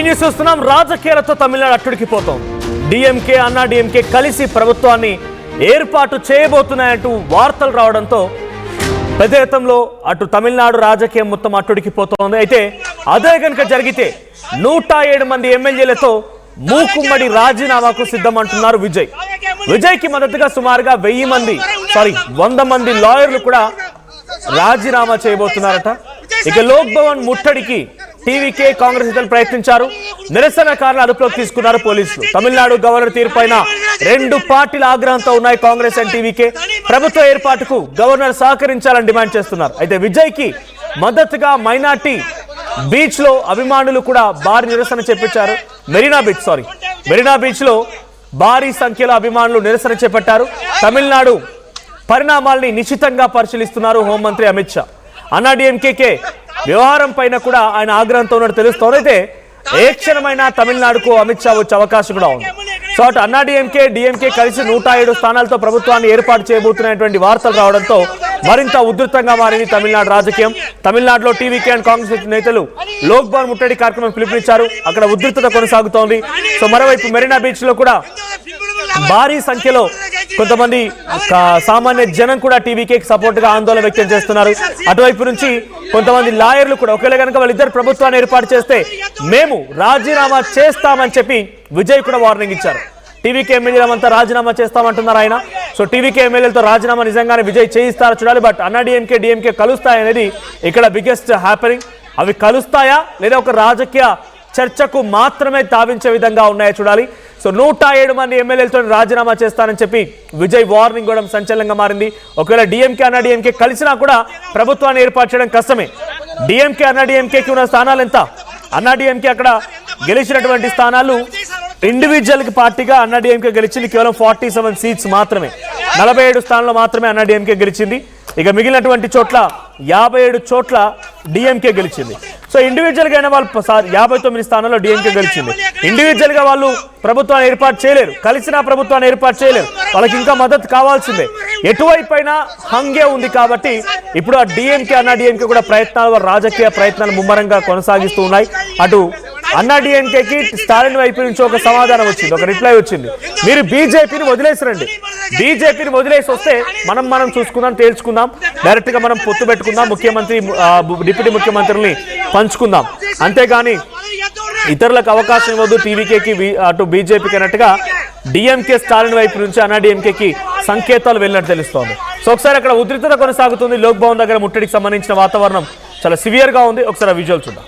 News చూస్తున్నాం. రాజకీయాలతో Tamil Nadu అట్టుడికిపోతోంది. DMK అన్నా డిఎంకే కలిసి ప్రభుత్వాన్ని ఏర్పాటు చేయబోతున్నాయంటూ వార్తలు రావడంతో పెద్ద ఎత్తులో అటు తమిళనాడు రాజకీయం మొత్తం అట్టుడికిపోతోంది. అయితే అదే కనుక జరిగితే 107 మంది ఎమ్మెల్యేలతో మూకుమ్మడి రాజీనామాకు సిద్ధమంటున్నారు విజయ్. విజయ్కి మద్దతుగా సుమారుగా 100 మంది లాయర్లు కూడా రాజీనామా చేయబోతున్నారట. ఇక లోక్ భవన్ ముట్టడికి టీవీకే కాంగ్రెస్ నేతలు ప్రయత్నించారు. నిరసనకారులు అదుపులోకి తీసుకున్నారు పోలీసులు. తమిళనాడు గవర్నర్ తీరుపైన 2 పార్టీల ఆగ్రహంతో ఉన్నాయి కాంగ్రెస్ అండ్ టీవీకే. ప్రభుత్వ ఏర్పాటుకు గవర్నర్ సహకరించాలని డిమాండ్ చేస్తున్నారు. అయితే విజయ్ కి మద్దతుగా మైనార్టీ బీచ్ లో అభిమానులు కూడా భారీ నిరసన చేపట్టారు. మెరీనా బీచ్ లో భారీ సంఖ్యలో అభిమానులు నిరసన చేపట్టారు. తమిళనాడు పరిణామాల్ని నిశ్చితంగా పరిశీలిస్తున్నారు హోంమంత్రి అమిత్ షా. అన్నా డిఎంకే వ్యవహారం పైన కూడా ఆయన ఆగ్రహంతో ఉన్నట్టు తెలుస్తోంది. అయితే ఏ క్షణమైనా తమిళనాడుకు అమిత్ షా వచ్చే అవకాశం కూడా ఉంది. సో అటు అన్నా డిఎంకే కలిసి 107 స్థానాలతో ప్రభుత్వాన్ని ఏర్పాటు చేయబోతున్నటువంటి వార్తలు రావడంతో మరింత ఉధృతంగా మారింది తమిళనాడు రాజకీయం. తమిళనాడులో టీవీకే అండ్ కాంగ్రెస్ నేతలు లోక్ భవన్ ముట్టడి కార్యక్రమం పిలుపునిచ్చారు. అక్కడ ఉధృతత కొనసాగుతోంది. సో మరోవైపు మెరీనా బీచ్ లో కూడా భారీ సంఖ్యలో కొంతమంది సామాన్య జనం కూడా టీవీకే సపోర్ట్ గా ఆందోళన వ్యక్తం చేస్తున్నారు. అటువైపు నుంచి కొంతమంది లాయర్లు కూడా ఒకవేళ కనుక వాళ్ళిద్దరు ప్రభుత్వాన్ని ఏర్పాటు చేస్తే మేము రాజీనామా చేస్తామని చెప్పి విజయ్ కూడా వార్నింగ్ ఇచ్చారు. టీవీకే ఎమ్మెల్యేలంతా రాజీనామా చేస్తామంటున్నారు ఆయన. సో టీవీకే ఎమ్మెల్యేలతో రాజీనామా నిజంగానే విజయ్ చేయిస్తారో చూడాలి. బట్ అన్నా డిఎంకే కలుస్తాయనేది ఇక్కడ బిగ్గెస్ట్ హ్యాపెనింగ్. అవి కలుస్తాయా లేదా ఒక రాజకీయ చర్చకు మాత్రమే తావించే విధంగా ఉన్నాయో చూడాలి. సో 107 మంది ఎమ్మెల్యేలతో రాజీనామా చేస్తానని చెప్పి విజయ్ వార్నింగ్ కూడా సంచలనంగా మారింది. ఒకవేళ అన్నా డిఎంకే కలిసినా కూడా ప్రభుత్వాన్ని ఏర్పాటు చేయడం కష్టమే. అన్నా డిఎంకేకి ఉన్న స్థానాలు ఎంత? అన్నా డిఎంకే అక్కడ గెలిచినటువంటి స్థానాలు ఇండివిజువల్ పార్టీగా అన్నా డిఎంకే గెలిచింది కేవలం 47 సీట్స్ మాత్రమే. 47 స్థానాల్లో మాత్రమే అన్నా డిఎంకే గెలిచింది. ఇక మిగిలినటువంటి చోట్ల 57 చోట్ల డిఎంకే గెలిచింది. సో ఇండివిజువల్ గా అయిన వాళ్ళు 59 స్థానాల్లో డిఎంకే గెలిచింది. ఇండివిజువల్ గా వాళ్ళు ప్రభుత్వాన్ని ఏర్పాటు చేయలేరు, కలిసిన ప్రభుత్వాన్ని ఏర్పాటు చేయలేరు. వాళ్ళకి ఇంకా మద్దతు కావాల్సిందే. ఎటువైపైనా హంగే ఉంది కాబట్టి ఇప్పుడు ఆ అన్నా డిఎంకే కూడా రాజకీయ ప్రయత్నాలు ముమ్మరంగా కొనసాగిస్తూ ఉన్నాయి. అటు అన్నా డిఎంకేకి స్టాలిన్ వైపు నుంచి ఒక సమాధానం వచ్చింది, ఒక రిప్లై వచ్చింది. మీరు బీజేపీని వదిలేసిరండి, బీజేపీని వదిలేసి వస్తే మనం చూసుకుందాం, తేల్చుకుందాం, డైరెక్ట్ గా మనం పొత్తు పెట్టుకుందాం, ముఖ్యమంత్రి డిప్యూటీ ముఖ్యమంత్రిని పంచుకుందాం, అంతేగాని ఇతరులకు అవకాశం ఇవ్వద్దు టీవీకేకి అటు బీజేపీకి అన్నట్టుగా డిఎంకే స్టాలిన్ వైపు నుంచి అన్నా డిఎంకేకి సంకేతాలు వెళ్ళినట్టు తెలుస్తోంది. సో ఒకసారి అక్కడ ఉధృతత కొనసాగుతుంది. లోక్ భవన్ దగ్గర ముట్టడికి సంబంధించిన వాతావరణం చాలా సివియర్ గా ఉంది. ఒకసారి ఆ విజువల్ చూద్దాం.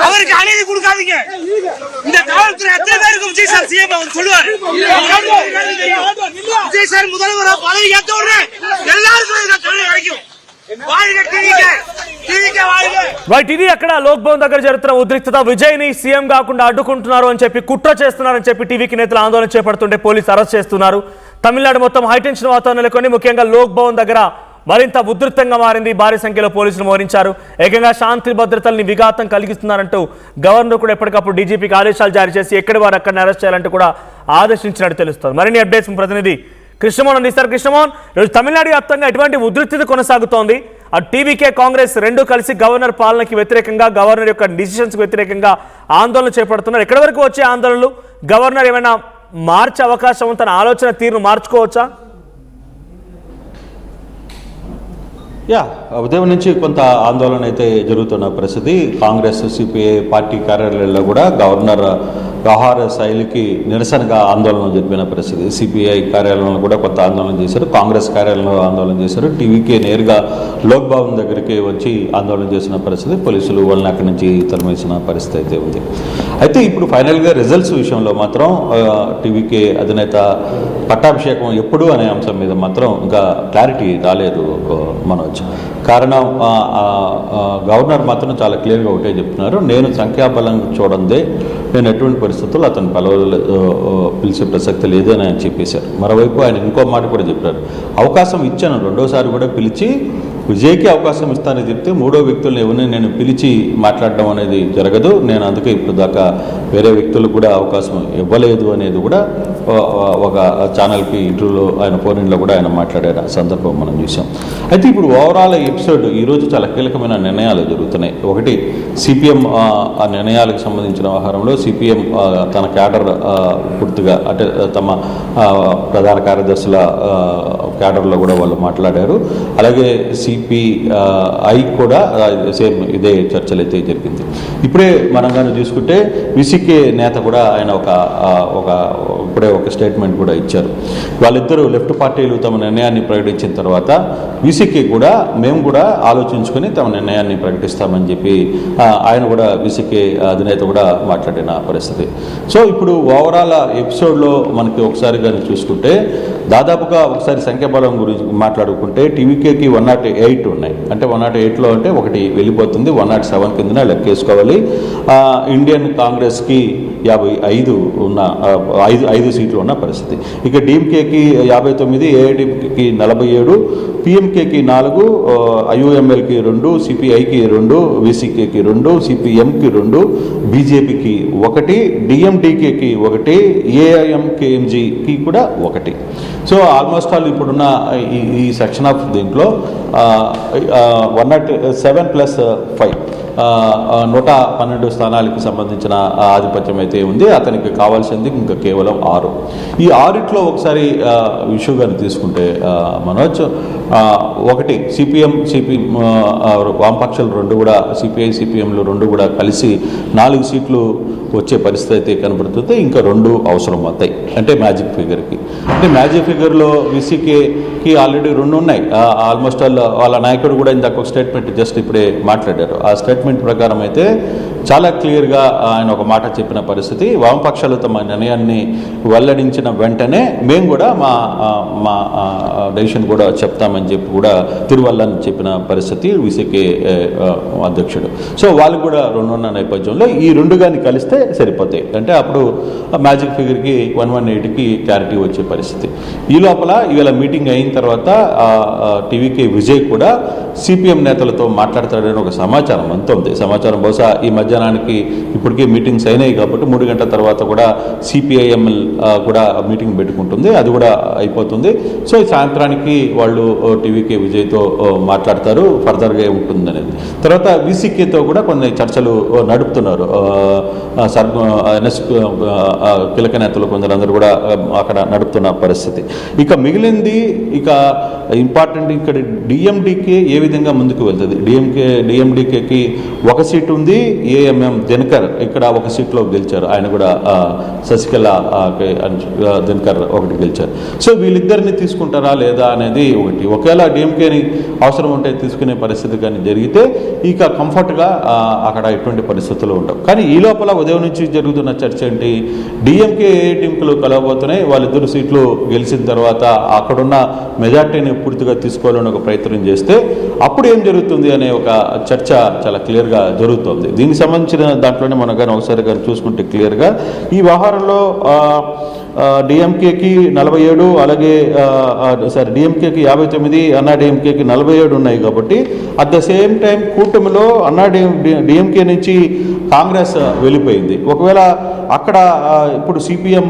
அவருக்கு அநீதி கொடுக்காதீங்க. இந்த காவல்துறை எத்தனை பேருக்கு விஜய் சார் சிஎம் அவர் சொல்லுவார். விஜய் சார் முதல்வர் பதவி ஏற்ற உடனே எல்லாருக்கும் தொழில் கிடைக்கும். ఇది అక్కడ లోక్ భవన్ దగ్గర జరుగుతున్న ఉద్రిక్తత. విజయ్ ని సీఎం కాకుండా అడ్డుకుంటున్నారు అని చెప్పి, కుట్ర చేస్తున్నారని చెప్పి టీవీకి నేతలు ఆందోళన చేపడుతుంటే పోలీసు అరెస్ట్ చేస్తున్నారు. తమిళనాడు మొత్తం హైటెన్షన్ వాతావరణం నెలకొని ముఖ్యంగా లోక్ భవన్ దగ్గర మరింత ఉధృతంగా మారింది. భారీ సంఖ్యలో పోలీసులు మోహరించారు. ఏకంగా శాంతి భద్రతల్ని విఘాతం కలిగిస్తున్నారంటూ గవర్నర్ కూడా ఎప్పటికప్పుడు డీజీపీకి ఆదేశాలు జారీ చేసి ఎక్కడి వారు అక్కడిని అరెస్ట్ చేయాలంటూ కూడా ఆదేశించినట్టు తెలుస్తోంది. మరిన్ని అప్డేట్స్ ప్రతినిధి కృష్ణమోహన్ అందిస్తారు. కృష్ణమోహన్, ఈరోజు తమిళనాడు వ్యాప్తంగా ఎటువంటి ఉధృతి కొనసాగుతోంది? అటు టీవీకే కాంగ్రెస్ రెండు కలిసి గవర్నర్ పాలనకి వ్యతిరేకంగా, గవర్నర్ యొక్క డిసిషన్స్ వ్యతిరేకంగా ఆందోళన చేపడుతున్నారు. ఎక్కడి వరకు వచ్చే ఆందోళనలు? గవర్నర్ ఏమైనా మార్చే అవకాశం, తన ఆలోచన తీరును మార్చుకోవచ్చా? ఉదయం నుంచి కొంత ఆందోళన అయితే జరుగుతున్న పరిస్థితి. కాంగ్రెస్ సిపిఐ పార్టీ కార్యాలయాల్లో కూడా గవర్నర్ వ్యవహార శైలికి నిరసనగా ఆందోళన జరిపిన పరిస్థితి. సిపిఐ కార్యాలయంలో కూడా కొంత ఆందోళన చేశారు, కాంగ్రెస్ కార్యాలయంలో ఆందోళన చేశారు, టీవీకే నేరుగా లోక్ భవన్ దగ్గరికి వచ్చి ఆందోళన చేసిన పరిస్థితి. పోలీసులు వాళ్ళని అక్కడి నుంచి తరిమేసిన పరిస్థితి అయితే ఉంది. అయితే ఇప్పుడు ఫైనల్గా రిజల్ట్స్ విషయంలో మాత్రం టీవీకే అధినేత పట్టాభిషేకం ఎప్పుడు అనే అంశం మీద మాత్రం ఇంకా క్లారిటీ రాలేదు మనోజ్. కారణం గవర్నర్ మాత్రం చాలా క్లియర్గా ఒకటే చెప్తున్నారు, నేను సంఖ్యాబలం చూడందే నేను ఎటువంటి పరిస్థితుల్లో అతను పిలిచే ప్రసక్తి లేదని ఆయన చెప్పేశారు. మరోవైపు ఆయన ఇంకో మాట కూడా చెప్పారు, అవకాశం ఇచ్చాను, రెండోసారి కూడా పిలిచి విజయ్కి అవకాశం ఇస్తానని చెప్తే మూడో వ్యక్తులను ఎవరిని నేను పిలిచి మాట్లాడడం అనేది జరగదు, నేను అందుకే ఇప్పుడు దాకా వేరే వ్యక్తులకు కూడా అవకాశం ఇవ్వలేదు అనేది కూడా ఒక ఛానల్కి ఇంటర్వ్యూలో ఆయన ఫోన్ ఇన్లో కూడా ఆయన మాట్లాడారు సందర్భం మనం చూసాం. అయితే ఇప్పుడు ఓవరాల్ ఎపిసోడ్ ఈరోజు చాలా కీలకమైన నిర్ణయాలు జరుగుతున్నాయి. ఒకటి సిపిఎం ఆ నిర్ణయాలకు సంబంధించిన వ్యవహారంలో సిపిఎం తన క్యాడర్ పూర్తిగా అంటే తమ ప్రధాన కార్యదర్శుల క్యాడర్లో కూడా వాళ్ళు మాట్లాడారు. అలాగే సిపిఐ కూడా సేమ్ ఇదే చర్చలు అయితే జరిగింది. ఇప్పుడే మనం కానీ చూసుకుంటే విసికే నేత కూడా ఆయన ఇప్పుడే ఒక స్టేట్మెంట్ కూడా ఇచ్చారు. వాళ్ళిద్దరూ లెఫ్ట్ పార్టీలు తమ నిర్ణయాన్ని ప్రకటించిన తర్వాత విసికే కూడా మేము కూడా ఆలోచించుకొని తమ నిర్ణయాన్ని ప్రకటిస్తామని చెప్పి ఆయన కూడా విసికే అధినేత కూడా మాట్లాడిన పరిస్థితి. సో ఇప్పుడు ఓవరాల్ ఎపిసోడ్లో మనకి ఒకసారి కానీ చూసుకుంటే దాదాపుగా ఒకసారి సంఖ్యాబలం గురించి మాట్లాడుకుంటే టీవీకేకి 108 ఉన్నాయి. అంటే 108లో అంటే ఒకటి వెళ్ళిపోతుంది, 107 కిందనే లెక్కేసుకోవాలి. ఇండియన్ కాంగ్రెస్కి 55 ఉన్న 5 సీట్లు ఉన్న పరిస్థితి. ఇక డిఎంకేకి 59, ఏఐడికి 47, పిఎంకేకి 4, ఐయుఎంఎల్కి 2, సిపిఐకి 2, విసికేకి 2, సిపిఎంకి 2, బీజేపీకి 1, డిఎండికేకి 1, ఏఐఎంకేఎంజీకి కూడా 1. సో ఆల్మోస్ట్ ఆల్ ఇప్పుడున్న ఈ సెక్షన్ ఆఫ్ దీంట్లో 107+5 112 స్థానాలకు సంబంధించిన ఆధిపత్యం అయితే ఉంది. అతనికి కావాల్సింది ఇంకా కేవలం 6. ఈ 6లో ఒకసారి ఇష్యూగాని తీసుకుంటే మనోజ్, ఒకటి సిపిఎం వామపక్షాలు 2 కూడా సిపిఐ సిపిఎంలు 2 కూడా కలిసి 4 సీట్లు వచ్చే పరిస్థితి అయితే కనబడుతుంది. ఇంకా 2 అవసరం అవుతాయి అంటే మ్యాజిక్ ఫిగర్కి. అంటే మ్యాజిక్ ఫిగర్లో విసికేకి ఆల్రెడీ 2 ఉన్నాయి. ఆల్మోస్ట్ వాళ్ళ నాయకుడు కూడా ఇందాక ఒక స్టేట్మెంట్ జస్ట్ ఇప్పుడే మాట్లాడారు. ఆ స్టేట్మెంట్ ప్రకారం అయితే చాలా క్లియర్గా ఆయన ఒక మాట చెప్పిన పరిస్థితి, వామపక్షాలు తమ నిర్ణయాన్ని వెల్లడించిన వెంటనే మేము కూడా మా డెసిషన్ కూడా చెప్తామని చెప్పి కూడా తిరువల్లని చెప్పిన పరిస్థితి విసికే అధ్యక్షుడు. సో వాళ్ళు కూడా 2 ఉన్న నేపథ్యంలో ఈ 2 కానీ కలిస్తే సరిపోతాయి. అంటే అప్పుడు మ్యాజిక్ ఫిగర్కి 118కి క్లారిటీ వచ్చే పరిస్థితి. ఈ లోపల ఇవాళ మీటింగ్ అయిన తర్వాత టీవీకే విజయ్ కూడా సిపిఎం నేతలతో మాట్లాడతాడని ఒక సమాచారం అంతా ఉంది. సమాచారం బహుశా ఈ మధ్యాహ్నానికి ఇప్పటికే మీటింగ్స్ అయినాయి కాబట్టి 3 గంటల తర్వాత కూడా సిపిఐఎంఎల్ కూడా మీటింగ్ పెట్టుకుంటుంది, అది కూడా అయిపోతుంది. సో ఈ సాయంత్రానికి వాళ్ళు టీవీకే విజయ్తో మాట్లాడతారు, ఫర్దర్గా ఉంటుంది అనేది. తర్వాత విసికేతో కూడా కొన్ని చర్చలు నడుపుతున్నారు. కీలక నేతలు కొందరందరూ కూడా అక్కడ నడుపుతున్న పరిస్థితి. ఇక మిగిలింది ఇంపార్టెంట్ ఇక్కడ డిఎండికే ఏ విధంగా ముందుకు వెళ్తుంది. డిఎండికేకి 1 సీటు ఉంది, ఏఎంఎం దినకర్ ఇక్కడ 1 సీట్లో గెలిచారు, ఆయన కూడా శశికళ దినకర్ 1 గెలిచారు. సో వీళ్ళిద్దరిని తీసుకుంటారా లేదా అనేది ఒకటి. ఒకవేళ డిఎంకేని అవసరం ఉంటే తీసుకునే పరిస్థితి కానీ జరిగితే ఇక కంఫర్ట్గా అక్కడ ఎటువంటి పరిస్థితులు ఉండవు. కానీ ఈ లోపల ఉదయం నుంచి జరుగుతున్న చర్చ ఏంటి, డిఎంకే ఏఐటీంలు కలవబోతున్నాయి, వాళ్ళిద్దరు సీట్లు గెలిచిన తర్వాత అక్కడున్న మెజార్టీని పూర్తిగా తీసుకోవాలని ఒక ప్రయత్నం చేస్తే అప్పుడు ఏం జరుగుతుంది అనే ఒక చర్చ చాలా క్లియర్గా జరుగుతుంది. దీనికి సంబంధించిన దాంట్లోనే మనం కానీ ఒకసారి కానీ చూసుకుంటే క్లియర్గా ఈ వ్యవహారంలో డిఎంకేకి 47, అలాగే డిఎంకేకి 59, అన్నా డిఎంకేకి 47 ఉన్నాయి. కాబట్టి అట్ ద సేమ్ టైం కూటమిలో అన్నా డిఎంకే నుంచి కాంగ్రెస్ వెళ్ళిపోయింది. ఒకవేళ అక్కడ ఇప్పుడు సిపిఎం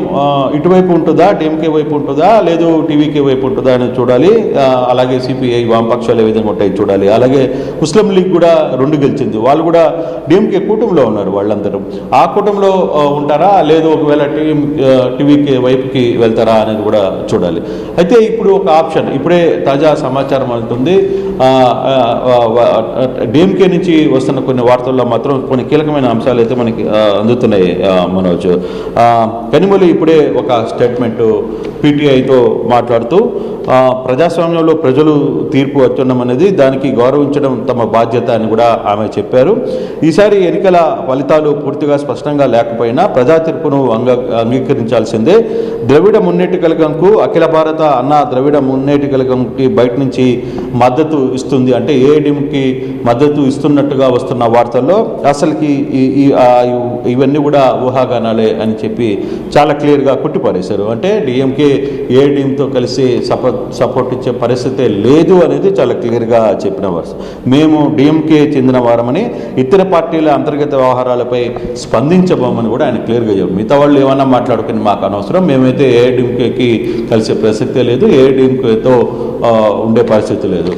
ఇటువైపు ఉంటుందా, డిఎంకే వైపు ఉంటుందా, లేదు టీవీకే వైపు ఉంటుందా అని చూడాలి. అలాగే సిపిఐ వామపక్షాలు ఏ విధంగా ఉంటాయి చూడాలి. అలాగే ముస్లిం లీగ్ కూడా 2 గెలిచింది, వాళ్ళు కూడా డిఎంకే కూటమిలో ఉన్నారు. వాళ్ళందరూ ఆ కూటమిలో ఉంటారా, లేదు ఒకవేళ టీవీకే డిఎంకే వైపుకి వెళ్తారా అనేది కూడా చూడాలి. అయితే ఇప్పుడు ఒక ఆప్షన్ ఇప్పుడే తాజా సమాచారం అవుతుంది. డిఎంకే నుంచి వస్తున్న కొన్ని వార్తల్లో మాత్రం కొన్ని కీలకమైన అంశాలు అయితే మనకి అందుతున్నాయి. మనోజ్ కనిమొళి ఇప్పుడే ఒక స్టేట్మెంట్ పీటీఐతో మాట్లాడుతూ ప్రజాస్వామ్యంలో ప్రజలు తీర్పు అత్యున్నం అనేది దానికి గౌరవించడం తమ బాధ్యత అని కూడా ఆమె చెప్పారు. ఈసారి ఎన్నికల ఫలితాలు పూర్తిగా స్పష్టంగా లేకపోయినా ప్రజా తీర్పును అంగీకరించాల్సిందే. ద్రవిడ మున్నేటి కళగంకు అఖిల భారత అన్నా ద్రవిడ మున్నేటి కళగంకి బయట నుంచి మద్దతు ఇస్తుంది అంటే ఏఐడిఎంకి మద్దతు ఇస్తున్నట్టుగా వస్తున్న వార్తల్లో అసలుకి ఇవన్నీ కూడా ఊహాగానాలే అని చెప్పి చాలా క్లియర్గా కొట్టిపారేశారు. అంటే డిఎంకే ఏఐడిఎంతో కలిసి సపోర్ట్ ఇచ్చే పరిస్థితే లేదు అనేది చాలా క్లియర్గా చెప్పిన వారు. మేము డిఎంకే చెందిన వారమని ఇతర పార్టీల అంతర్గత వ్యవహారాలపై స్పందించబోమని కూడా ఆయన క్లియర్గా చెప్పారు. మిగతా వాళ్ళు ఏమన్నా మాట్లాడుకుని మాకు అనవసరం, మేమైతే ఏఐడిఎంకేకి కలిసే ప్రసక్తే లేదు, ఏఐడిఎంకేతో ఉండే పరిస్థితి లేదు.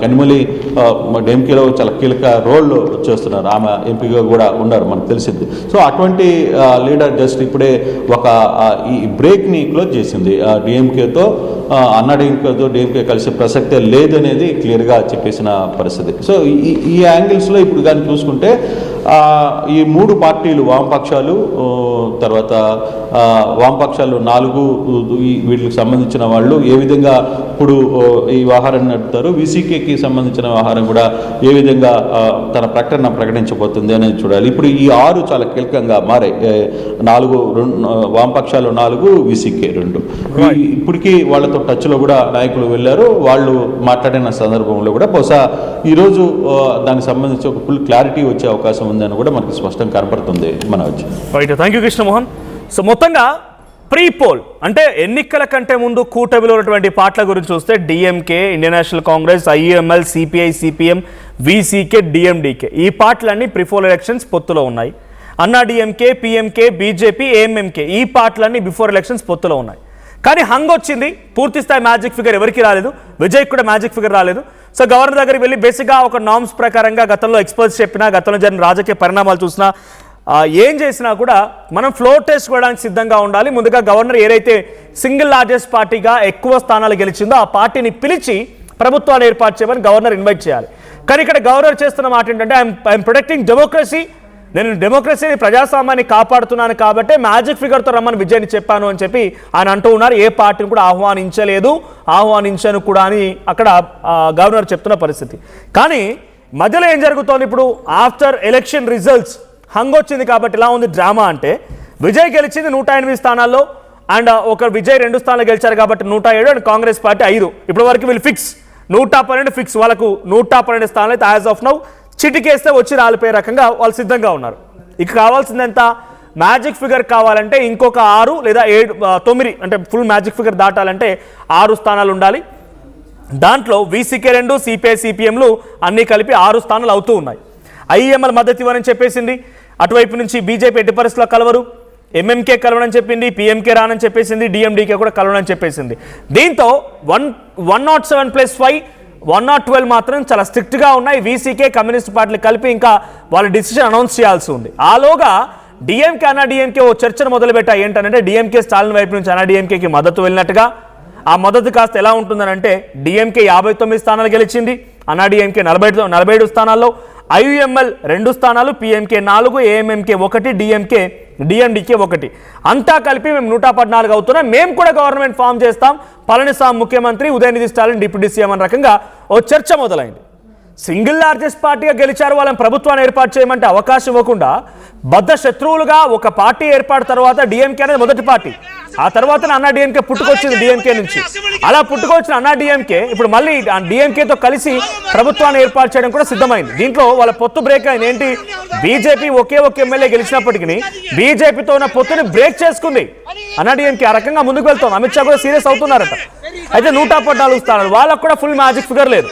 కనిమొళి డిఎంకేలో చాలా కీలక రోల్ చేస్తున్నారు, ఆమె ఎంపీగా కూడా ఉన్నారు మనకు తెలిసింది. సో అటువంటి లీడర్ జస్ట్ ఇప్పుడే ఒక ఈ బ్రేక్ని క్లోజ్ చేసింది. డిఎంకేతో అన్నాడీఎంకేతో డిఎంకే కలిసే ప్రసక్తే లేదనేది క్లియర్గా చెప్పేసిన పరిస్థితి. సో ఈ యాంగిల్స్లో ఇప్పుడు కానీ చూసుకుంటే ఈ మూడు పార్టీలు వామపక్షాలు, తర్వాత వామపక్షాలు 4 వీటికి సంబంధించిన వాళ్ళు ఏ విధంగా ఇప్పుడు ఈ వ్యవహారాన్ని నడుపుతారు, వీసీకేకి సంబంధించిన వ్యవహారం కూడా ఏ విధంగా తన ప్రకటన ప్రకటించబోతుంది అనేది చూడాలి. ఇప్పుడు ఈ 6 చాలా కీలకంగా మారాయి. 4 వామపక్షాలు 4, వీసీకే 2. ఇప్పటికీ వాళ్ళతో టచ్లో కూడా నాయకులు వెళ్ళారు. వాళ్ళు మాట్లాడిన సందర్భంలో కూడా బహుశా ఈరోజు దానికి సంబంధించి ఒక ఫుల్ క్లారిటీ వచ్చే అవకాశం ఉందని కూడా మనకి స్పష్టంగా కనపడుతుంది. Manoj. Right, thank you Krishnamohan. So మొత్తంగా ప్రీ పోల్ అంటే ఎన్నికల కంటే ముందు కూటమిలో ఉన్నటువంటి పార్టీల గురించి చూస్తే DMK, Indian national Congress, IUML, CPI, CPM, VCK, DMDK ఈ పార్టీలన్నీ ప్రిపోల్ ఎలక్షన్స్ పొత్తులో ఉన్నాయి. అన్నా డిఎంకే, పిఎంకే, బీజేపీ, ఏఎంఎంకే ఈ పార్టీలన్నీ బిఫోర్ ఎలక్షన్స్ పొత్తులో ఉన్నాయి. కానీ హంగ్ వచ్చింది, పూర్తి స్థాయి మ్యాజిక్ ఫిగర్ ఎవరికి రాలేదు, విజయ్ కూడా మ్యాజిక్ ఫిగర్ రాలేదు. సో గవర్నర్ దగ్గరికి వెళ్ళి బేసిక్గా ఒక నామ్స్ ప్రకారంగా గతంలో ఎక్స్పర్ట్స్ చెప్పినా, గతంలో జరిగిన రాజకీయ పరిణామాలు చూసినా, ఏం చేసినా కూడా మనం ఫ్లోర్ టెస్ట్ చేయడానికి సిద్ధంగా ఉండాలి. ముందుగా గవర్నర్ ఏదైతే సింగిల్ లార్జెస్ట్ పార్టీగా ఎక్కువ స్థానాలు గెలిచిందో ఆ పార్టీని పిలిచి ప్రభుత్వాన్ని ఏర్పాటు చేయమని గవర్నర్ ఇన్వైట్ చేయాలి. కానీ ఇక్కడ గవర్నర్ చేస్తున్న మాట ఏంటంటే ఐఎమ్ ప్రొటెక్టింగ్ డెమోక్రసీ, నేను డెమోక్రసీని ప్రజాస్వామ్యాన్ని కాపాడుతున్నాను కాబట్టి మ్యాజిక్ ఫిగర్తో రమ్మని విజయ్ని చెప్పాను అని చెప్పి ఆయన అంటూ ఉన్నారు. ఏ పార్టీని కూడా ఆహ్వానించను కూడా అని అక్కడ గవర్నర్ చెప్తున్న పరిస్థితి. కానీ మధ్యలో ఏం జరుగుతోంది, ఇప్పుడు ఆఫ్టర్ ఎలక్షన్ రిజల్ట్స్ హంగ్ వచ్చింది కాబట్టి ఇలా ఉంది డ్రామా అంటే, విజయ్ గెలిచింది 108 స్థానాల్లో, అండ్ ఒక విజయ్ 2 స్థానాలు గెలిచారు కాబట్టి 107, అండ్ కాంగ్రెస్ పార్టీ 5. ఇప్పటి వరకు వీళ్ళు ఫిక్స్ 112 ఫిక్స్, వాళ్ళకు 112 స్థానాలు అయితే యాజ్ ఆఫ్ నౌ చిటికేస్తే వచ్చి రాలిపోయే రకంగా వాళ్ళు సిద్ధంగా ఉన్నారు. ఇక కావాల్సింది ఎంత, మ్యాజిక్ ఫిగర్ కావాలంటే ఇంకొక 6 లేదా 7, 9 అంటే ఫుల్ మ్యాజిక్ ఫిగర్ దాటాలంటే 6 స్థానాలు ఉండాలి. దాంట్లో వీసీకే 2, సిపిఐ, సిపిఎంలు అన్నీ కలిపి 6 స్థానాలు అవుతూ ఉన్నాయి. ఐఎంఎల్ మద్దతు ఇవ్వని చెప్పేసింది, అటువైపు నుంచి బీజేపీ ఎట్టి పరిస్థితుల్లో కలవరు, ఎంఎంకే కలవనని చెప్పింది, పిఎంకే రానని చెప్పేసింది, డిఎండికే కూడా కలవనని చెప్పేసింది. దీంతో 107+5, 112 మాత్రం చాలా స్ట్రిక్ట్గా ఉన్నాయి. వీసీకే, కమ్యూనిస్ట్ పార్టీలు కలిపి ఇంకా వాళ్ళ డిసిషన్ అనౌన్స్ చేయాల్సి ఉంది. ఆలోగా డిఎంకే, అన్నా డిఎంకే ఓ చర్చను మొదలుపెట్టాయి. ఏంటంటే డిఎంకే స్టాలిన్ వైపు నుంచి అన్నా డిఎంకేకి మద్దతు వెళ్ళినట్టుగా, ఆ మద్దతు కాస్త ఎలా ఉంటుందనంటే డిఎంకే 59 స్థానాలు గెలిచింది, అన్నా డిఎంకే 47 స్థానాల్లో, ఐయుఎంఎల్ 2 స్థానాలు, పిఎంకే 4, ఏఎంఎంకే 1, డిఎండికే 1, అంతా కలిపి మేము 114 అవుతున్నాం. మేము కూడా గవర్నమెంట్ ఫామ్ చేస్తాం, పళనిస్వామి ముఖ్యమంత్రి, ఉదయనిధి స్టాలిన్ డిప్యూటీ సీఎం అనే రకంగా ఓ చర్చ మొదలైంది. సింగిల్ లార్జెస్ట్ పార్టీగా గెలిచారు, వాళ్ళని ప్రభుత్వాన్ని ఏర్పాటు చేయమంటే అవకాశం ఇవ్వకుండా బద్ద శత్రువులుగా ఒక పార్టీ ఏర్పాటు తర్వాత డిఎంకే అనేది మొదటి పార్టీ, ఆ తర్వాత అన్నా డిఎంకే పుట్టుకొచ్చింది డిఎంకే నుంచి. అలా పుట్టుకొచ్చిన అన్నా డిఎంకే ఇప్పుడు మళ్ళీ డిఎంకేతో కలిసి ప్రభుత్వాన్ని ఏర్పాటు చేయడం కూడా సిద్ధమైంది. దీంట్లో వాళ్ళ పొత్తు బ్రేక్ అయింది. ఏంటి, బీజేపీ ఒకే ఎమ్మెల్యే గెలిచినప్పటికీ బీజేపీతో ఉన్న పొత్తుని బ్రేక్ చేసుకుంది అన్నా డిఎంకే. ఆ రకంగా ముందుకు వెళ్తాం. అమిత్ షా కూడా సీరియస్ అవుతున్నారట. అయితే 114 స్థానాలు, వాళ్ళకు కూడా ఫుల్ మ్యాజిక్ ఫిగర్ లేదు.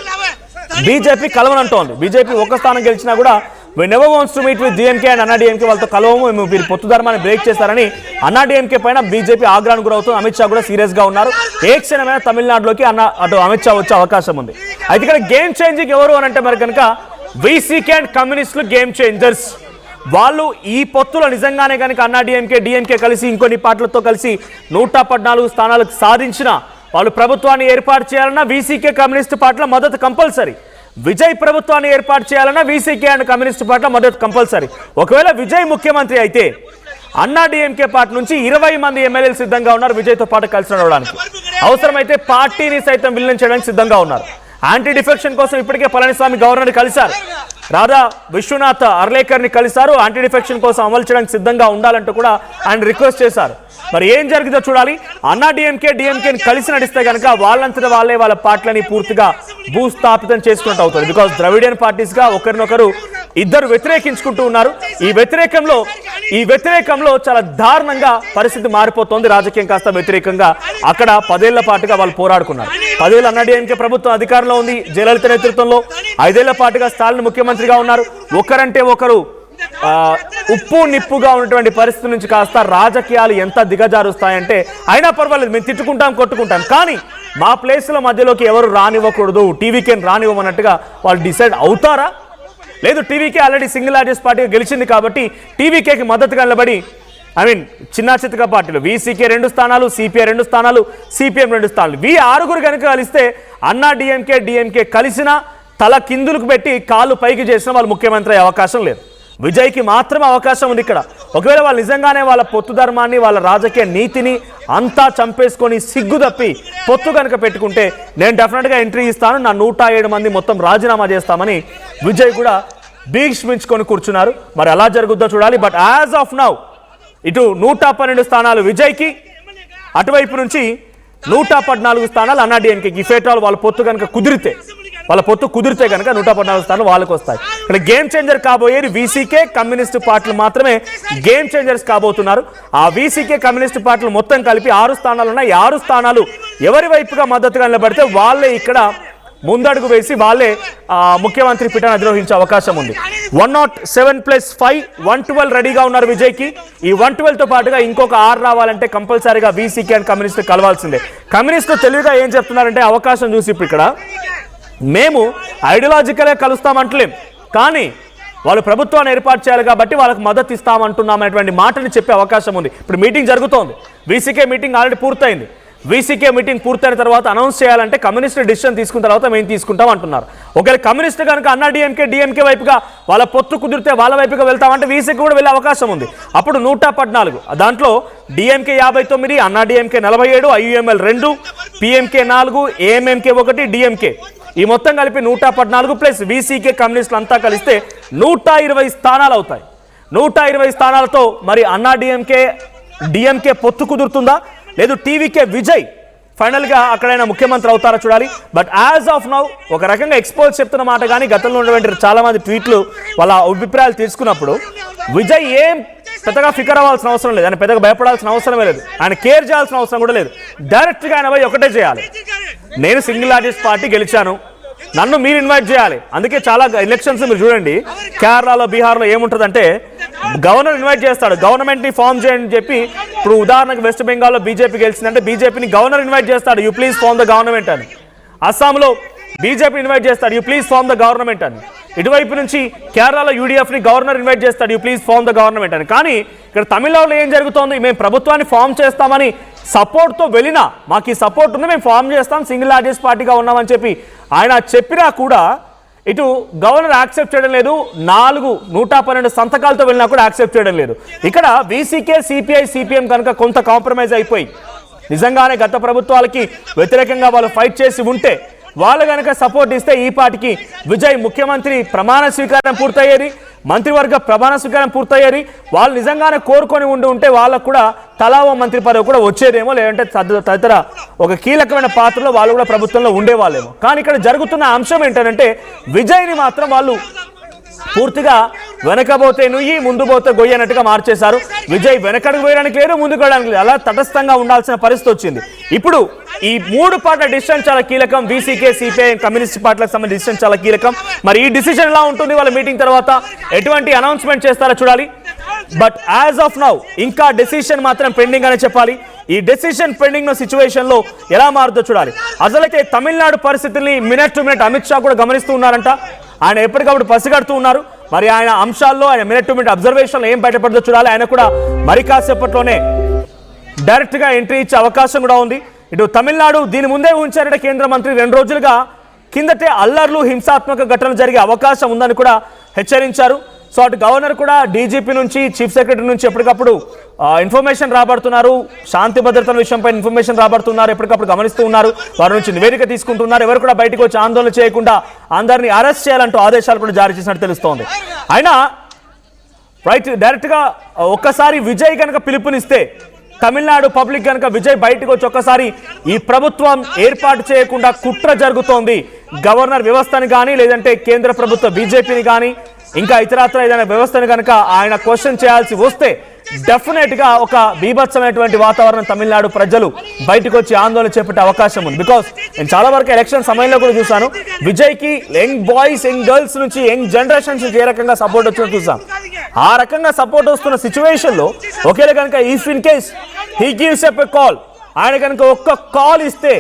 బీజేపీ కలవనంటోంది. బీజేపీ ఒక స్థానం గెలిచినా కూడా we never wants to meet with DMK and అన్నా డిఎంకే వాళ్ళతో కలవము, మేము వీరి పొత్తు ధర్మాన్ని బ్రేక్ చేస్తారని అన్నా డిఎంకే పైన బీజేపీ ఆగ్రహానికి గురవుతుంది. అమిత్ షా కూడా సీరియస్ గా ఉన్నారు. ఏ క్షణమైన తమిళనాడులోకి అటు అమిత్ షా వచ్చే అవకాశం ఉంది. అయితే ఇక్కడ గేమ్ చేంజింగ్ ఎవరు అని అంటే మరి కనుక వీసీకే అండ్ కమ్యూనిస్టులు గేమ్ చేంజర్స్. వాళ్ళు ఈ పొత్తులో నిజంగానే కనుక అన్నా డిఎంకే కలిసి ఇంకొన్ని పార్టీలతో కలిసి 114 స్థానాలకు సాధించిన వాళ్ళు ప్రభుత్వాన్ని ఏర్పాటు చేయాలన్నా వీసీకే కమ్యూనిస్ట్ పార్టీల మద్దతు కంపల్సరీ. విజయ్ ప్రభుత్వాన్ని ఏర్పాటు చేయాలన్నా వీసీకే అండ్ కమ్యూనిస్ట్ పార్టీల మద్దతు కంపల్సరీ. ఒకవేళ విజయ్ ముఖ్యమంత్రి అయితే అన్నా డిఎంకే పార్టీ నుంచి 20 మంది ఎమ్మెల్యేలు సిద్ధంగా ఉన్నారు విజయ్తో పాటు కలిసి నడవడానికి. అవసరమైతే పార్టీని సైతం విలీనం చేయడానికి సిద్ధంగా ఉన్నారు. యాంటీ డిఫెక్షన్ కోసం ఇప్పటికే పళనిస్వామి గవర్నర్ని కలిశారు, రాధా విశ్వనాథ్ అర్లేకర్ని కలిశారు. యాంటీ డిఫెక్షన్ కోసం అమలు చేయడానికి సిద్ధంగా ఉండాలంటూ కూడా ఆయన రిక్వెస్ట్ చేశారు. మరి ఏం జరిగిందో చూడాలి. అన్నా డిఎంకేని కలిసి నడిస్తే కనుక వాళ్ళంతటా వాళ్ళే వాళ్ళ పార్టీలని పూర్తిగా భూస్థాపితం చేసుకున్నట్టు అవుతుంది. బికాస్ ద్రవిడియన్ పార్టీస్ గా ఒకరినొకరు ఇద్దరు వ్యతిరేకించుకుంటూ ఉన్నారు. ఈ వ్యతిరేకంలో చాలా దారుణంగా పరిస్థితి మారిపోతోంది. రాజకీయం కాస్త వ్యతిరేకంగా అక్కడ 10 ఏళ్ల పాటుగా వాళ్ళు పోరాడుకున్నారు. 10 ఏళ్ళు అన్నా డిఎంకే ప్రభుత్వం అధికారంలో ఉంది జయలలిత నేతృత్వంలో. 5 ఏళ్ల పాటుగా స్టాలిన్ ముఖ్యమంత్రిగా ఉన్నారు. ఒకరంటే ఒకరు ఉప్పు నిప్పుగా ఉన్నటువంటి పరిస్థితి నుంచి కాస్త రాజకీయాలు ఎంత దిగజారుస్తాయంటే అయినా పర్వాలేదు, మేము తిట్టుకుంటాం కొట్టుకుంటాం, కానీ మా ప్లేస్ల మధ్యలోకి ఎవరు రానివ్వకూడదు, టీవీకేని రానివ్వమన్నట్టుగా వాళ్ళు డిసైడ్ అవుతారా? లేదు, టీవీకే ఆల్రెడీ సింగిల్ లార్జెస్ట్ పార్టీగా గెలిచింది కాబట్టి టీవీకేకి మద్దతుగా నిలబడి చిన్న చితక పార్టీలు వీసీకే 2 స్థానాలు, సిపిఐ 2 స్థానాలు, సిపిఎం 2 స్థానాలు, వీ 6 కనుక కలిస్తే అన్నా డిఎంకే కలిసిన తల కిందులకు పెట్టి కాళ్ళు పైకి చేసిన వాళ్ళు ముఖ్యమంత్రి అయ్యే అవకాశం లేదు. విజయ్కి మాత్రమే అవకాశం ఉంది ఇక్కడ. ఒకవేళ వాళ్ళు నిజంగానే వాళ్ళ పొత్తు ధర్మాన్ని వాళ్ళ రాజకీయ నీతిని అంతా చంపేసుకొని సిగ్గు తప్పి పొత్తు కనుక పెట్టుకుంటే నేను డెఫినెట్గా ఎంట్రీ ఇస్తాను, నా 107 మంది మొత్తం రాజీనామా చేస్తామని విజయ్ కూడా భీష్మించుకొని కూర్చున్నారు. మరి ఎలా జరుగుద్దో చూడాలి. బట్ యాజ్ ఆఫ్ నౌ ఇటు 112 స్థానాలు విజయ్కి, అటువైపు నుంచి 114 స్థానాలు అన్నా డిఎంకేకి. ఫేటాలు వాళ్ళ పొత్తు కనుక కుదిరితే కనుక 114 స్థానాలు వాళ్ళకి వస్తాయి. ఇక్కడ గేమ్ చేంజర్ కాబోయేది వీసీకే కమ్యూనిస్ట్ పార్టీలు మాత్రమే గేమ్ చేంజర్స్ కాబోతున్నారు. ఆ వీసీకే కమ్యూనిస్ట్ పార్టీలు మొత్తం కలిపి 6 స్థానాలు ఉన్నాయి. 6 స్థానాలు ఎవరి వైపుగా మద్దతుగా నిలబడితే వాళ్ళే ఇక్కడ ముందడుగు వేసి వాళ్ళే ముఖ్యమంత్రి పీఠాన్ని అధిరోహించే అవకాశం ఉంది. 107+5 112 రెడీగా ఉన్నారు విజయ్కి. ఈ 112తో పాటుగా ఇంకొక 6 రావాలంటే కంపల్సరీగా వీసీకే అండ్ కమ్యూనిస్టు కలవాల్సిందే. కమ్యూనిస్టులు తెలివిగా ఏం చెప్తున్నారంటే అవకాశం చూసి ఇప్పుడు ఇక్కడ మేము ఐడియాలజికల్గా కలుస్తామంటలేం, కానీ వాళ్ళు ప్రభుత్వాన్ని ఏర్పాటు చేయాలి కాబట్టి వాళ్ళకి మద్దతు ఇస్తామంటున్నామనేటువంటి మాటని చెప్పే అవకాశం ఉంది. ఇప్పుడు మీటింగ్ జరుగుతోంది, వీసీకే మీటింగ్ ఆల్రెడీ పూర్తయింది. వీసీకే మీటింగ్ పూర్తయిన తర్వాత అనౌన్స్ చేయాలంటే కమ్యూనిస్టు డిసిషన్ తీసుకున్న తర్వాత మేము తీసుకుంటాం అంటున్నారు. ఒకవేళ కమ్యూనిస్టు కనుక అన్నా డిఎంకే వైపుగా వాళ్ళ పొత్తు కుదిరితే వాళ్ళ వైపుగా వెళ్తామంటే వీసీకి కూడా వెళ్ళే అవకాశం ఉంది. అప్పుడు 114, దాంట్లో డిఎంకే 59, అన్నా DMK 47, IUML 2, PMK 4, AMMK 1, DMK ఈ మొత్తం కలిపి 114 + వీసీకే కమ్యూనిస్టులు అంతా కలిస్తే 120 స్థానాలు అవుతాయి. 120 స్థానాలతో మరి అన్నా డిఎంకే పొత్తు కుదురుతుందా, లేదు టీవీకే విజయ్ ఫైనల్గా అక్కడైనా ముఖ్యమంత్రి అవుతారా చూడాలి. బట్ యాజ్ ఆఫ్ నౌ ఒక రకంగా ఎక్స్పోజ్ చెప్తున్న మాట కానీ గతంలో ఉన్నటువంటి చాలా మంది ట్వీట్లు వాళ్ళ అభిప్రాయాలు తీసుకున్నప్పుడు విజయ్ ఏం పెద్దగా ఫికర్ అవ్వాల్సిన అవసరం లేదు, ఆయన పెద్దగా భయపడాల్సిన అవసరమే లేదు, ఆయన కేర్ చేయాల్సిన అవసరం కూడా లేదు. డైరెక్ట్గా ఆయన పోయి ఒకటే చేయాలి, నేను సింగిల్ లార్జెస్ట్ పార్టీ గెలిచాను, నన్ను మీరు ఇన్వైట్ చేయాలి. అందుకే చాలా ఎలక్షన్స్ మీరు చూడండి, కేరళలో బీహార్లో ఏముంటుందంటే గవర్నర్ ఇన్వైట్ చేస్తాడు, గవర్నమెంట్ని ఫామ్ చేయండి చెప్పి. ఇప్పుడు ఉదాహరణకు వెస్ట్ బెంగాల్లో బీజేపీ గెలిచిందంటే బీజేపీని గవర్నర్ ఇన్వైట్ చేస్తాడు, you please form the government అని. అస్సాంలో బీజేపీ ఇన్వైట్ చేస్తాడు, you please form the government అని. ఇటువైపు నుంచి కేరళలో యూడీఎఫ్ని గవర్నర్ ఇన్వైట్ చేస్తాడు, you please form the government అని. కానీ ఇక్కడ తమిళనాడులో ఏం జరుగుతోంది, మేము ప్రభుత్వాన్ని ఫామ్ చేస్తామని సపోర్ట్తో వెళ్ళినా మాకు ఈ సపోర్ట్ ఉంది, మేము ఫామ్ చేస్తాం, సింగిల్ లార్జెస్ట్ పార్టీగా ఉన్నామని చెప్పి ఆయన చెప్పినా కూడా ఇటు గవర్నర్ యాక్సెప్ట్ చేయడం లేదు. 112 సంతకాలతో వెళ్ళినా కూడా యాక్సెప్ట్ చేయడం లేదు. ఇక్కడ వీసీకే, సిపిఐ, సిపిఎం కనుక కొంత కాంప్రమైజ్ అయిపోయి నిజంగానే గత ప్రభుత్వాలకి వ్యతిరేకంగా వాళ్ళు ఫైట్ చేసి ఉంటే వాళ్ళు కనుక సపోర్ట్ ఇస్తే ఈ పార్టీకి విజయ్ ముఖ్యమంత్రి ప్రమాణ స్వీకారం పూర్తయ్యేది, మంత్రివర్గ ప్రమాణ స్వీకారం పూర్తయ్యేది. వాళ్ళు నిజంగానే కోరుకొని ఉంటే వాళ్ళకు కూడా తలా ఓ మంత్రి పదవి కూడా వచ్చేదేమో, లేదంటే తదితర ఒక కీలకమైన పాత్రలో వాళ్ళు కూడా ప్రభుత్వంలో ఉండేవాళ్ళేమో. కానీ ఇక్కడ జరుగుతున్న అంశం ఏంటంటే విజయ్ని మాత్రం వాళ్ళు పూర్తిగా వెనకబోతే నుయ్యి ముందు పోతే గొయ్యి అన్నట్టుగా మార్చేశారు. విజయ్ వెనకడుగు వేయడానికి లేదు, ముందుకు వెళ్ళడానికి లేదు, అలా తటస్థంగా ఉండాల్సిన పరిస్థితి వచ్చింది. ఇప్పుడు ఈ 3 పార్టీల డిసిషన్ చాలా కీలకం, వీసీకే, సిపిఐ, కమ్యూనిస్ట్ పార్టీలకు సంబంధించిన డిసిషన్ చాలా కీలకం. మరి ఈ డిసిషన్ ఎలా ఉంటుంది, వాళ్ళ మీటింగ్ తర్వాత ఎటువంటి అనౌన్స్మెంట్ చేస్తారో చూడాలి. బట్ యాజ్ ఆఫ్ నౌ ఇంకా డెసిషన్ మాత్రం పెండింగ్ అనే చెప్పాలి. ఈ డెసిషన్ పెండింగ్ సిచ్యువేషన్ లో ఎలా మారుతుందో చూడాలి. అసలైతే తమిళనాడు పరిస్థితుల్ని minute to minute Amit Shah కూడా గమనిస్తూ ఉన్నారంట. ఆయన ఎప్పటికప్పుడు పసిగడుతూ ఉన్నారు. మరి ఆయన అంశాల్లో ఆయన మినిట్ టు మినిట్ అబ్జర్వేషన్ ఏం బయటపడదో చూడాలి. ఆయన కూడా మరి కాసేపట్లోనే డైరెక్ట్ గా ఎంట్రీ ఇచ్చే అవకాశం కూడా ఉంది. ఇటు తమిళనాడు దీని ముందే ఉంచారట కేంద్ర మంత్రి. 2 రోజులుగా కిందటే అల్లర్లు హింసాత్మక ఘటనలు జరిగే అవకాశం ఉందని కూడా హెచ్చరించారు. సో అటు గవర్నర్ కూడా డీజీపీ నుంచి చీఫ్ సెక్రటరీ నుంచి ఎప్పటికప్పుడు ఇన్ఫర్మేషన్ రాబడుతున్నారు. శాంతి భద్రతల విషయంపై ఇన్ఫర్మేషన్ రాబడుతున్నారు, ఎప్పటికప్పుడు గమనిస్తూ ఉన్నారు. వారి నుంచి నివేదిక తీసుకుంటున్నారు. ఎవరు కూడా బయటకు వచ్చి ఆందోళన చేయకుండా అందరినీ అరెస్ట్ చేయాలంటూ ఆదేశాలు కూడా జారీ చేసినట్టు తెలుస్తోంది. అయినా రైట్ డైరెక్ట్గా ఒక్కసారి విజయ్ కనుక పిలుపునిస్తే, తమిళనాడు పబ్లిక్ కనుక విజయ్ బయటకు వచ్చి ఒక్కసారి ఈ ప్రభుత్వం ఏర్పాటు చేయకుండా కుట్ర జరుగుతోంది, గవర్నర్ వ్యవస్థని కానీ లేదంటే కేంద్ర ప్రభుత్వ బీజేపీని కానీ ఇంకా ఇతరత్ర ఏదైనా వ్యవస్థను కనుక ఆయన క్వశ్చన్ చేయాల్సి వస్తే డెఫినెట్ గా ఒక బీభత్సమైనటువంటి వాతావరణం తమిళనాడు ప్రజలు బయటకు వచ్చి ఆందోళన చేపట్టే అవకాశం ఉంది. బికాస్ నేను చాలా వరకు ఎలక్షన్ సమయంలో కూడా చూసాను, విజయ్ కి యంగ్ బాయ్స్ యంగ్ గర్ల్స్ నుంచి యంగ్ జనరేషన్స్ నుంచి ఏ రకంగా సపోర్ట్ వచ్చినట్టు చూసాం. ఆ రకంగా సపోర్ట్ వస్తున్న సిచ్యువేషన్ లో ఒకేలా కనుక if in case he gives up a call, ఆయన కనుక ఒక్క కాల్ ఇస్తే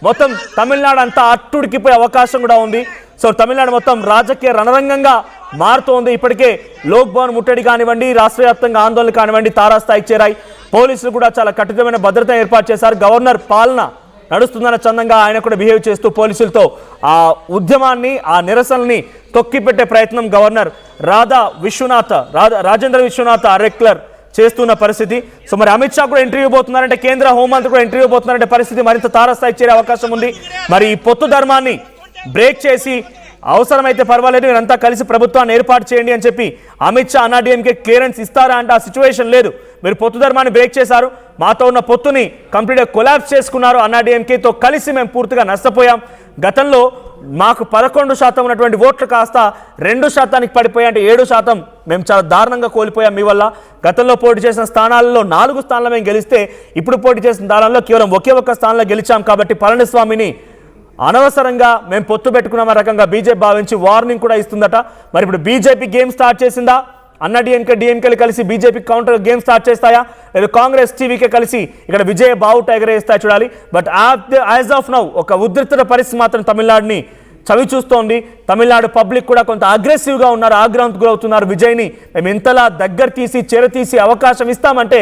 మొత్తం తమిళనాడు అంతా అట్టుడికిపోయే అవకాశం కూడా ఉంది. సో తమిళనాడు మొత్తం రాజకీయ రణరంగంగా మారుతోంది. ఇప్పటికే లోక్ భవన్ ముట్టడి కానివ్వండి, రాష్ట్ర వ్యాప్తంగా ఆందోళన కానివ్వండి తారాస్థాయికి చేరాయి. పోలీసులు కూడా చాలా కఠినమైన భద్రత ఏర్పాటు చేశారు. గవర్నర్ పాలన నడుస్తుందన్న చందంగా ఆయన కూడా బిహేవ్ చేస్తూ పోలీసులతో ఆ ఉద్యమాన్ని ఆ నిరసనని తొక్కిపెట్టే ప్రయత్నం గవర్నర్ రాజేంద్ర విశ్వనాథ్ అరెక్లర్ చేస్తున్న పరిస్థితి. సో మరి అమిత్ షా కూడా ఇంటర్వ్యూ పోతున్నారంటే, కేంద్ర హోంమంత్రి కూడా ఇంటర్వ్యూ పోతున్నారంటే పరిస్థితి మరింత తారాస్థాయికి చేరే అవకాశం ఉంది. మరి ఈ పొత్తు ధర్మాన్ని బ్రేక్ చేసి అవసరమైతే పర్వాలేదు మీరంతా కలిసి ప్రభుత్వాన్ని ఏర్పాటు చేయండి అని చెప్పి అమిత్ షా అన్నాడీఎంకే క్లియరెన్స్ ఇస్తారా అంటే ఆ సిచ్యువేషన్ లేదు. మీరు పొత్తు ధర్మాన్ని బ్రేక్ చేశారు, మాతో ఉన్న పొత్తుని కంప్లీట్గా కొలాప్స్ చేసుకున్నారు, అన్నాడీఎంకేతో కలిసి మేము పూర్తిగా నష్టపోయాం. గతంలో మాకు 11% ఉన్నటువంటి ఓట్లు కాస్త 2% పడిపోయాయి, అంటే 7% మేము చాలా దారుణంగా కోల్పోయాం మీ వల్ల. గతంలో పోటీ చేసిన స్థానాల్లో 4 స్థానాలు మేము గెలిస్తే ఇప్పుడు పోటీ చేసిన స్థానాల్లో కేవలం ఒకే ఒక్క స్థానంలో గెలిచాం. కాబట్టి పళనిస్వామిని అనవసరంగా మేము పొత్తు పెట్టుకున్నాం రకంగా బీజేపీ భావించి వార్నింగ్ కూడా ఇస్తుందట. మరి ఇప్పుడు బీజేపీ గేమ్ స్టార్ట్ చేసిందా? డిఎంకేలు కలిసి బీజేపీ కౌంటర్ గేమ్ స్టార్ట్ చేస్తాయా, లేదా కాంగ్రెస్ టీవీకే కలిసి ఇక్కడ విజయ బావుట ఎగరేస్తాయి చూడాలి. బట్ యాజ్ ఆఫ్ నౌ ఒక ఉద్రిక్త పరిస్థితి మాత్రం తమిళనాడుని చవి చూస్తోంది. తమిళనాడు పబ్లిక్ కూడా కొంత అగ్రెసివ్గా ఉన్నారు, ఆగ్రహానికి గురవుతున్నారు. విజయ్ని మేము ఎంతలా దగ్గర తీసి చేరతీసి అవకాశం ఇస్తామంటే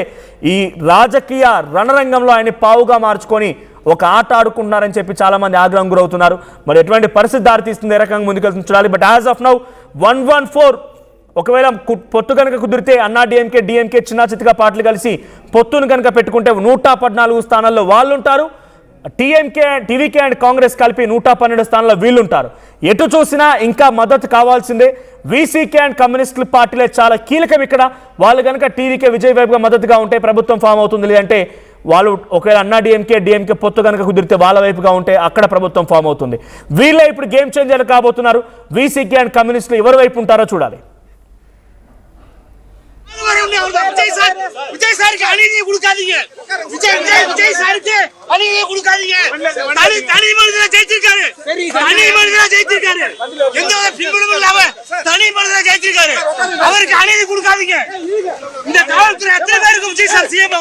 ఈ రాజకీయ రణరంగంలో ఆయన పావుగా మార్చుకొని ఒక ఆట ఆడుకుంటున్నారని చెప్పి చాలా మంది ఆగ్రహం గురవుతున్నారు. మరి ఎటువంటి పరిస్థితి దారితీస్తుంది, ఏ రకంగా ముందుకెళ్తుంది చూడాలి. బట్ యాజ్ ఆఫ్ నౌ 114 ఒకవేళ పొత్తు కనుక కుదిరితే అన్నాడీఎంకే డిఎంకే చిన్న చిత్తగా పార్టీలు కలిసి పొత్తును కనుక పెట్టుకుంటే 114 స్థానాల్లో వాళ్ళు ఉంటారు. టీవీకే అండ్ కాంగ్రెస్ కలిపి 112 స్థానాల్లో వీళ్ళు ఉంటారు. ఎటు చూసినా ఇంకా మద్దతు కావాల్సిందే. వీసీకే అండ్ కమ్యూనిస్ట్ పార్టీలే చాలా కీలకం ఇక్కడ. వాళ్ళు కనుక టీవీకే విజయ్ వైపుగా మద్దతుగా ఉంటే ప్రభుత్వం ఫామ్ అవుతుంది, లేదంటే వాళ్ళు ఒకవేళ డిఎంకే పొత్తు కనుక కుదిరితే వాళ్ళ వైపుగా ఉంటే అక్కడ ప్రభుత్వం ఫామ్ అవుతుంది. వీళ్ళే ఇప్పుడు గేమ్ చేంజర్ కాబోతున్నారు. వీసీకే అండ్ కమ్యూనిస్టులు ఎవరి వైపు ఉంటారో చూడాలి. विजय सर के अली गुड़का दिए विजय सर के अली गुड़का दिए तनी मर्दना जयतिरकारे तनी मर्दना जयतिरकारे எந்த பின்புலமும் இல்லாம தனி மர்தனா ஜெயிச்சிருக்காரு. அவருக்கு அநீதி கொடுக்காதீங்க. இந்த காவல்துறை அத்தனை பேருக்கு விஜய் சார் சிஎம்